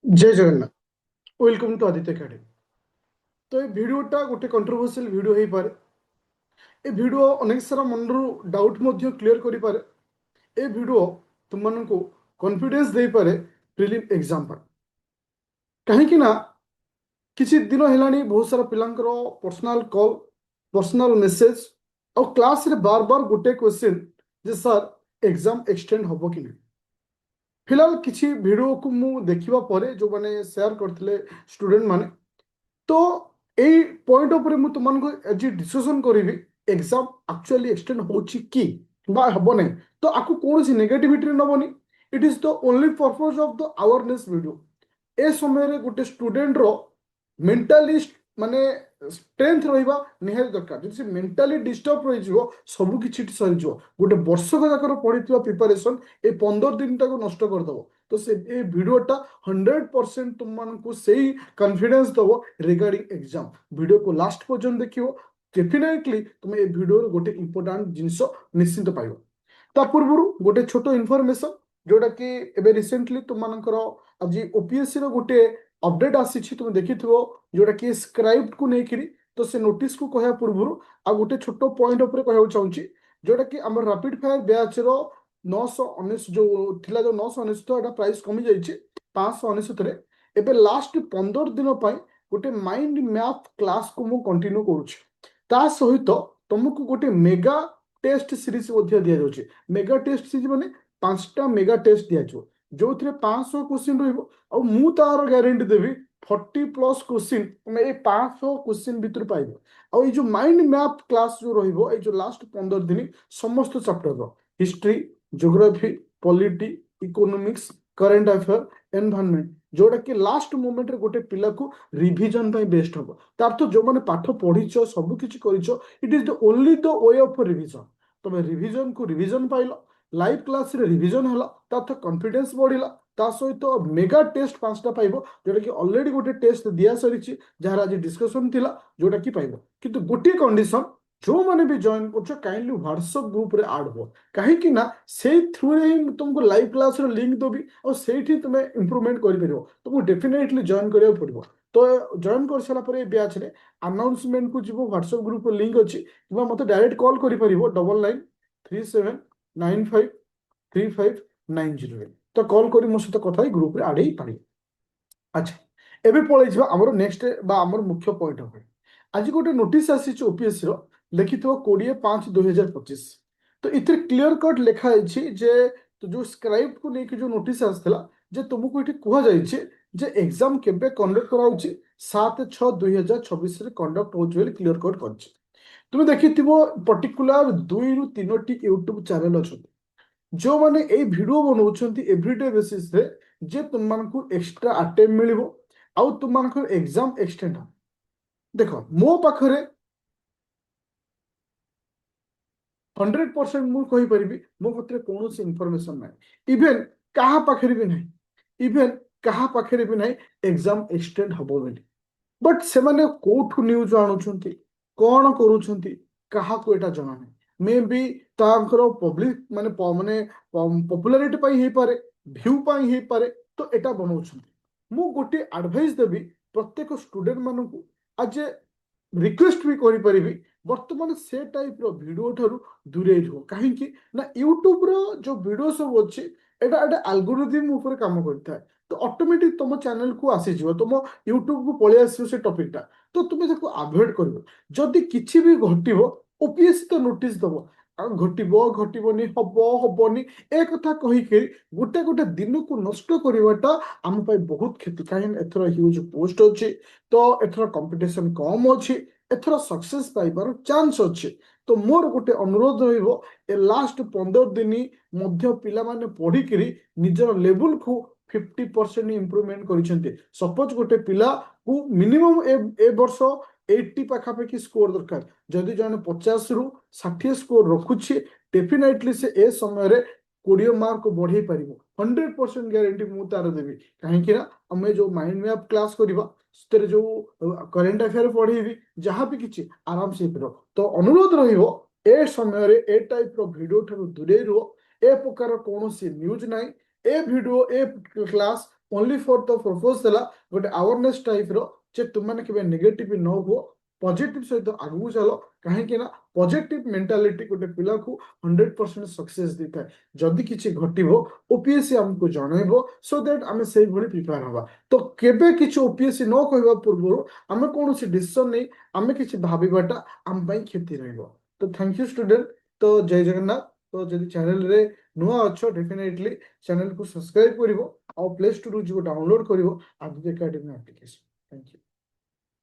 जय Jagannath. Welcome to Aditya academy. तो ये भिडटा गोटे कंट्रोवर्शियल भिड हो पारे। ए भिड अनेक सारा मन डाउट क्लियर करि पारे। ए भिड तुमको कॉन्फिडेंस दे पारे प्रिलिम एग्जाम पर। कहीं ना किसी दिन है बहुत सारा पिलांकर पर्सनल कॉल, पर्सनल मेसेज और क्लास रे बार बार गोटे क्वेश्चन जे सर एग्जाम एक्सटेंड हम कि नहीं। फिलहाल किसी भिडियो को मु देखिबा परे जो माने शेयर करथिले स्टूडेंट माने, तो এই পয়েন্ট উপরে মু তোমাকে আজি ডিসকশন করিবি এক্সাম আকচুয়ালি এক্সটেন্ড হচ্ছে কি বা হব নাই। তো আকু কোনসি নেগেটিভিটি নবনি। It is the only purpose of the awareness video. ए समय गोटे स्टूडेंट रो मेंटाली माने स्ट्रेंथ रहिबा निहाय दरकार। जदि मेंटाली डिस्टर्ब रही जिवो सब किछि सरी जिवो। गोटे वर्षक जाकर पढ़िथिबा प्रिपरेशन ए 15 दिन टाको नष्ट कर दबो। तो से ए वीडियोटा 100% तुम मानकु सेही कॉन्फिडेंस दबो रिगार्डिंग एग्जाम। वीडियो को लास्ट पर्यंत देखियो, डेफिनेटली तुम ए वीडियो गोटे इंपोर्टेंट जिंस निश्चिंत पाइबो। ता पूर्व गोटे छोट इनफॉरमेशन जोटा कि एबे रिसेंटली तुम मानकर आज ओपीएससी रो गोटे अपडेट आसी तुम देखिथिबो जोटा कि स्क्राइब्ड को लेकिरी। तो से नोटिस को कहया पूर्व आ गोटे छोट पॉइंट ऊपर कहया चाहूची जोटा कि हमर रैपिड फायर बैच रो 919 जो थिला जो 919 एटा प्राइस कमी जाइछि 519 रे। एबे लास्ट 15 दिन पई गोटे माइंड मैप क्लास को मु कंटिन्यू करूछि। ता सहित तुमको गोटे मेगा टेस्ट सीरीज दिया जाଉଛି। मेगा टेस्ट सीरीज माने 5टा मेगा टेस्ट दिया जाओ जो 500 क्वेश्चन रहिबो। और मु तार ग्यारंटी देवी 40+ क्वेश्चन तुम ये 500 क्वेश्चन भीतर पाइबो। और ये जो माइंड मैप क्लास जो रहिबो ये जो लास्ट 15 दिन समस्त चैप्टर रो history, geography, polity, economics, current affair, environment जोटा कि लास्ट मोमेंट रे गोटे पिला को रिवीजन पाई बेस्ट हबो। तार तो जो माने पाठ पढ़िछो सब किछि करिछो, it is the only the way of revision. तुम रिवीजन को रिवीजन पाइल, लाइव क्लास रे रिवीजन हला, ता तो कॉन्फिडेंस बढ़िला। ता सहित मेगा टेस्ट 5टा पाइबो जोटा कि ऑलरेडी गोटे टेस्ट दिया सरिछि जहार आज डिस्कशन थिला जोटा कि पाइबो। किंतु गोटे कंडीशन, जो माने भी जॉइन करछो काइंडली व्हाट्सएप ग्रुप रे ऐड हो। काहे कि ना से थ्रू रे ही तुमको लाइव क्लास रो लिंक दोबी और सेठी तुमे इंप्रूवमेंट करि परिबो। तुमको डेफिनेटली जॉइन करियो पड़िबो। तो जॉइन कर सारा पर बैच रे अनाउंसमेंट को जीवो व्हाट्सएप ग्रुप लिंक अच्छी कि मत डायरेक्ट कॉल करि परिबो 9937953590 तो कॉल करी मो सहित कथा ग्रुप रे आड ही पारि। अच्छा, एबे पळै जिबा हमर नेक्स्ट बा हमर मुख्य पॉइंट हो। आज गोटे नोटिस आसी ओपीएससी रो लिखितो 20/5/2025। तो इथे क्लियर कट लिखा है जे तो जो स्क्राइब को लेके जो नोटिस आसला जे तुमको इथे कुहा जाइछे जे एग्जाम केबे कंडक्ट कराउछि 7/6/2026 रे कंडक्ट होउछि बोली क्लियर कट करछि। तुम देखिथिबो पर्टिकुलर 2 ରୁ 3ଟି यूट्यूब चैनल अछि जो माने ए वीडियो बनाउछंती एवरीडे बेसिस रे जे तुम मानकु एक्स्ट्रा अटेम्प मिलिबो आउ तुम मानकु एग्जाम एक्सटेंड। देखो मो पाखरे 100% मु कहि परिबी मो पत्रे कोनोसी इन्फॉर्मेशन नाही। इवन कहा पाखरे भी नाही, इवन कहा पाखरे भी नाही एग्जाम एक्सटेंड हबो बोली। बट से माने कोठु न्यूज आणुछंती, कोन करूछंती, कहा को एटा जଣା नाही। मे बी तांकर पब्लिक माने माने पॉपुलैरिटी पाई हे पारे, व्यू पाई हे पारे, तो एटा बनाउछंती। मु गोटे एडवाइस देबी प्रत्येक स्टूडेंट मानकु आज रिक्वेस्ट भी करि परिबी वर्तमान से टाइप रो वीडियो ठारू दूरे रहो। काहे कि ना यूट्यूब रो जो वीडियो सब अछि एटा एटा एल्गोरिथम ऊपर काम करता है। तो ऑटोमेटिक तुम चैनल को आसी जिवो, तुम यूट्यूब को पळे आसीयो से टॉपिक टा। तो तुम ताको अवॉइड करबो। जदि किछि भी घटिबो ओपीएससी तो नोटिस दबो घटिबो घटिबोनी हबो हबोनी ए कथा कहि के गोटे गोटे दिन को नष्ट करबाटा आम पाई बहुत क्षति। काहे एथरो ह्यूज पोस्ट अछि, तो एथरो कंपटीशन कम अछि, एथरो सक्सेस पाइबार चांस अछि। तो मोर गोटे अनुरोध रहिबो ए लास्ट 15 दिन मध्य पिला माने पढ़ी करी निजर लेवल को 50% इम्प्रूवमेंट करिसेंते। सपोज गोटे पिला को मिनिमम ए वर्ष 80 पाखापाखि स्कोर दरकार। जदि जने 50 ରୁ 60 स्कोर रखुछि डेफिनेटली से ए समय रे 20 मार्क बढ़े पारिबो। 100% ग्यारंटी मु तार देबी। काहे कि ना हमें जो माइंड मैप क्लास करिबा स्तर जो करंट अफेयर पढ़ेबी जहाँ भी किछि आराम से करो। तो अनुरोध रहिबो ए समय रे ए टाइप रो वीडियो ठाରୁ दूरे रहो। ए प्रकार कोनोसी न्यूज नाही। ए वीडियो ए class only for the purpose देला गोटे अवेयरनेस टाइप रो जे तुम माने केबे नेगेटिव न हो पॉजिटिव सहित आगू चलो कहीं ना पॉजिटिव मेंटालिटी गोटे पिला को 100% सक्सेस देता है जदि किछि घटिबो ओपीएससी हमको जनइबो सो दैट आमे सेही भली प्रिपेयर हवा तो केबे किछि ओपीएससी न कहबा पूर्व आमे कोनोसी डिसीजन नै आमे किछि भाबिबाटा आम पई क्षति रहइबो तो थैंक यू स्टूडेंट तो जय जगन्नाथ तो जदि चैनल रे नुआ अच्छो डेफिनेटली चैनल को सब्सक्राइब करिवो और प्ले स्टोर जो डाउनलोड करिवो Aditya academy application thank you.